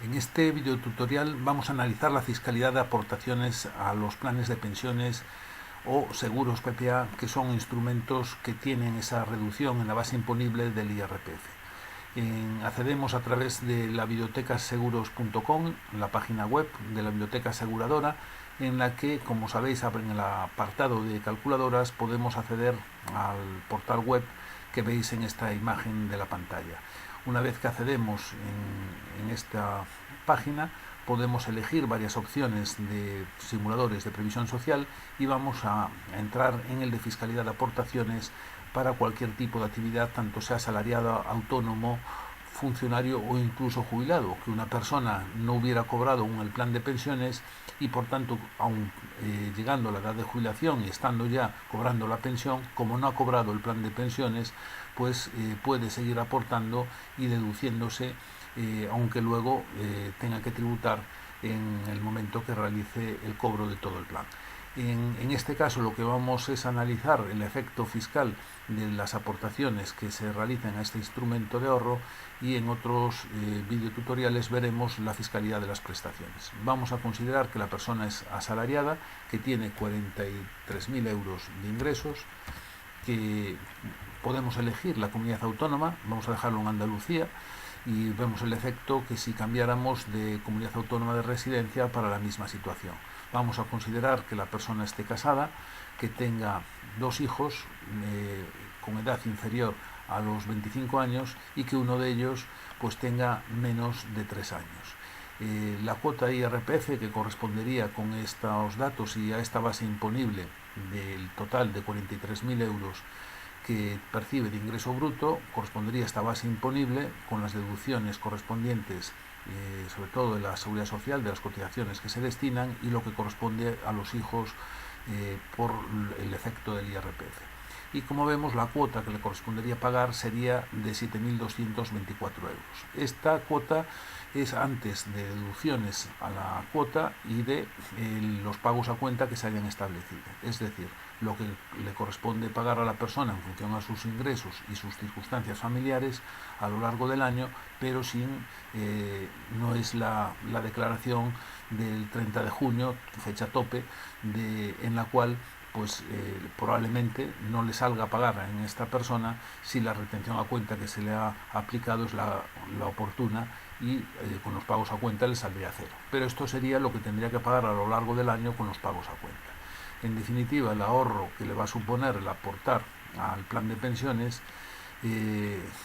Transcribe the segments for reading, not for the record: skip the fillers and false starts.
En este videotutorial vamos a analizar la fiscalidad de aportaciones a los planes de pensiones o seguros PPA, que son instrumentos que tienen esa reducción en la base imponible del IRPF. Accedemos a través de la bibliotecaseguros.com, la página web de la biblioteca aseguradora, en la que, como sabéis, en el apartado de calculadoras podemos acceder al portal web que veis en esta imagen de la pantalla. Una vez que accedemos en esta página, podemos elegir varias opciones de simuladores de previsión social y vamos a entrar en el de fiscalidad de aportaciones para cualquier tipo de actividad, tanto sea asalariado, autónomo, funcionario o incluso jubilado, que una persona no hubiera cobrado aún el plan de pensiones y por tanto, aun llegando a la edad de jubilación y estando ya cobrando la pensión, como no ha cobrado el plan de pensiones, pues puede seguir aportando y deduciéndose, aunque luego tenga que tributar en el momento que realice el cobro de todo el plan. En este caso lo que vamos es analizar el efecto fiscal de las aportaciones que se realizan a este instrumento de ahorro, y en otros videotutoriales veremos la fiscalidad de las prestaciones. Vamos a considerar que la persona es asalariada, que tiene 43.000 euros de ingresos, que podemos elegir la comunidad autónoma, vamos a dejarlo en Andalucía, y vemos el efecto que si cambiáramos de comunidad autónoma de residencia para la misma situación. Vamos a considerar que la persona esté casada, que tenga 2 hijos con edad inferior a los 25 años y que uno de ellos pues tenga menos de 3 años. La cuota IRPF que correspondería con estos datos y a esta base imponible del total de 43.000 euros que percibe de ingreso bruto, correspondería a esta base imponible con las deducciones correspondientes, sobre todo de la seguridad social, de las cotizaciones que se destinan, y lo que corresponde a los hijos por el efecto del IRPF. Y como vemos, la cuota que le correspondería pagar sería de 7.224 euros. Esta cuota es antes de deducciones a la cuota y de los pagos a cuenta que se hayan establecido. Es decir, lo que le corresponde pagar a la persona en función a sus ingresos y sus circunstancias familiares a lo largo del año, pero no es la declaración del 30 de junio, fecha tope, en la cual pues probablemente no le salga a pagar en esta persona si la retención a cuenta que se le ha aplicado es la oportuna, y con los pagos a cuenta le saldría cero. Pero esto sería lo que tendría que pagar a lo largo del año con los pagos a cuenta. En definitiva, el ahorro que le va a suponer el aportar al plan de pensiones,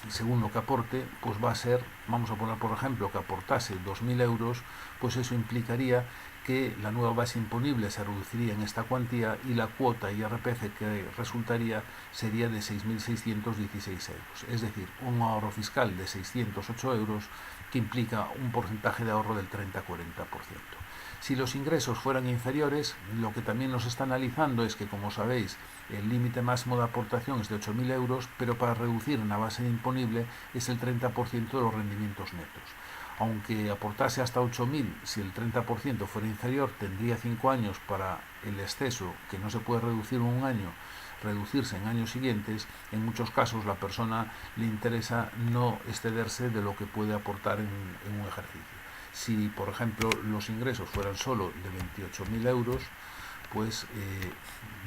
según lo que aporte, pues va a ser, vamos a poner por ejemplo que aportase 2.000 euros, pues eso implicaría que la nueva base imponible se reduciría en esta cuantía y la cuota IRPF que resultaría sería de 6.616 euros. Es decir, un ahorro fiscal de 608 euros que implica un porcentaje de ahorro del 30-40%. Si los ingresos fueran inferiores, lo que también nos está analizando es que, como sabéis, el límite máximo de aportación es de 8.000 euros, pero para reducir en la base imponible es el 30% de los rendimientos netos. Aunque aportase hasta 8.000, si el 30% fuera inferior, tendría 5 años para el exceso, que no se puede reducir en un año, reducirse en años siguientes. En muchos casos la persona le interesa no excederse de lo que puede aportar en un ejercicio. Si, por ejemplo, los ingresos fueran solo de 28.000 euros, pues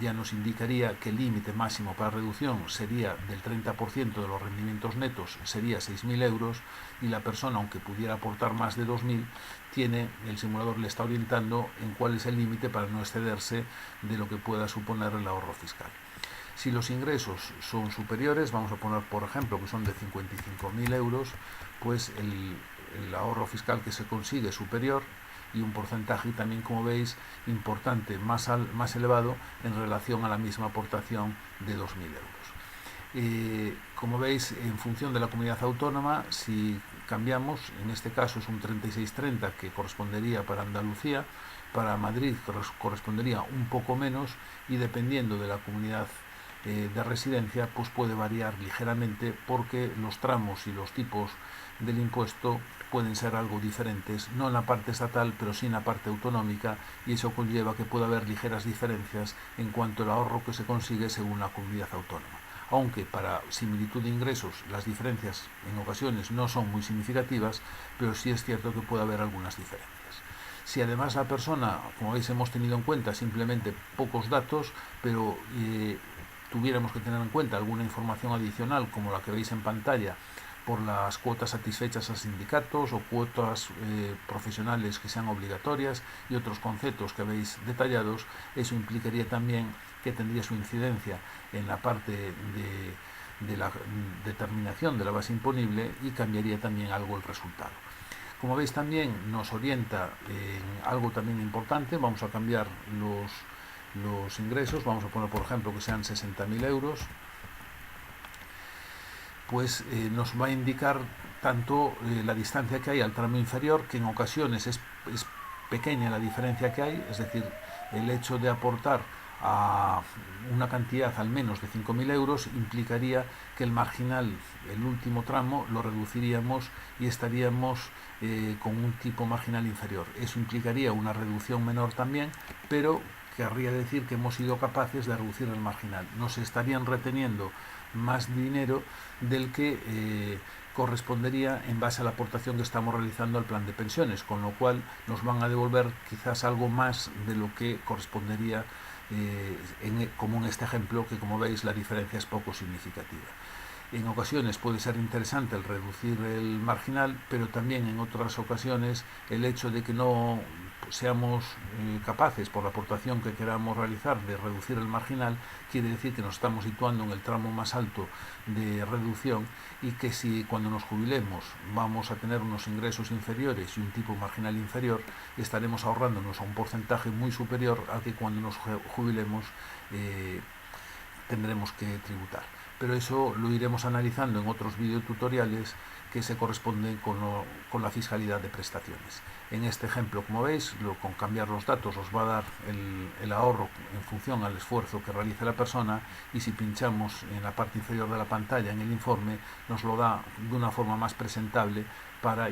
ya nos indicaría que el límite máximo para reducción sería del 30% de los rendimientos netos, sería 6.000 euros, y la persona, aunque pudiera aportar más de 2.000, el simulador le está orientando en cuál es el límite para no excederse de lo que pueda suponer el ahorro fiscal. Si los ingresos son superiores, vamos a poner por ejemplo que son de 55.000 euros, pues el ahorro fiscal que se consigue es superior, y un porcentaje también, como veis, importante, más elevado en relación a la misma aportación de 2.000 euros. Como veis, en función de la comunidad autónoma, si cambiamos, en este caso es un 36-30 que correspondería para Andalucía, para Madrid correspondería un poco menos, y dependiendo de la comunidad de residencia, pues puede variar ligeramente, porque los tramos y los tipos del impuesto pueden ser algo diferentes, no en la parte estatal, pero sí en la parte autonómica, y eso conlleva que pueda haber ligeras diferencias en cuanto al ahorro que se consigue según la comunidad autónoma. aunque para similitud de ingresos las diferencias en ocasiones no son muy significativas, pero sí es cierto que puede haber algunas diferencias. Si además la persona, como veis, hemos tenido en cuenta simplemente pocos datos, pero tuviéramos que tener en cuenta alguna información adicional, como la que veis en pantalla, por las cuotas satisfechas a sindicatos o cuotas profesionales que sean obligatorias y otros conceptos que veis detallados, eso implicaría también que tendría su incidencia en la parte de la determinación de la base imponible y cambiaría también algo el resultado. Como veis, también nos orienta en algo también importante. Vamos a cambiar los ingresos, vamos a poner por ejemplo que sean 60.000 euros, pues nos va a indicar tanto la distancia que hay al tramo inferior, que en ocasiones es pequeña la diferencia que hay, es decir, el hecho de aportar a una cantidad al menos de 5.000 euros implicaría que el marginal, el último tramo, lo reduciríamos y estaríamos con un tipo marginal inferior. Eso implicaría una reducción menor también, pero querría decir que hemos sido capaces de reducir el marginal. Nos estarían reteniendo más dinero del que correspondería en base a la aportación que estamos realizando al plan de pensiones, con lo cual nos van a devolver quizás algo más de lo que correspondería, como en este ejemplo, que como veis la diferencia es poco significativa. En ocasiones puede ser interesante el reducir el marginal, pero también en otras ocasiones el hecho de que no seamos capaces, por la aportación que queramos realizar, de reducir el marginal, quiere decir que nos estamos situando en el tramo más alto de reducción y que si cuando nos jubilemos vamos a tener unos ingresos inferiores y un tipo marginal inferior, estaremos ahorrándonos a un porcentaje muy superior al que cuando nos jubilemos tendremos que tributar. Pero eso lo iremos analizando en otros videotutoriales que se corresponden con la fiscalidad de prestaciones. En este ejemplo, como veis, con cambiar los datos os va a dar el ahorro en función al esfuerzo que realice la persona, y si pinchamos en la parte inferior de la pantalla en el informe nos lo da de una forma más presentable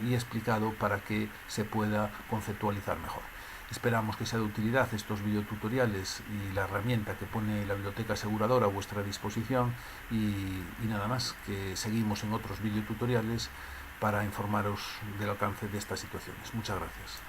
y explicado para que se pueda conceptualizar mejor. Esperamos que sea de utilidad estos videotutoriales y la herramienta que pone la Biblioteca Aseguradora a vuestra disposición, y nada más, que seguimos en otros videotutoriales para informaros del alcance de estas situaciones. Muchas gracias.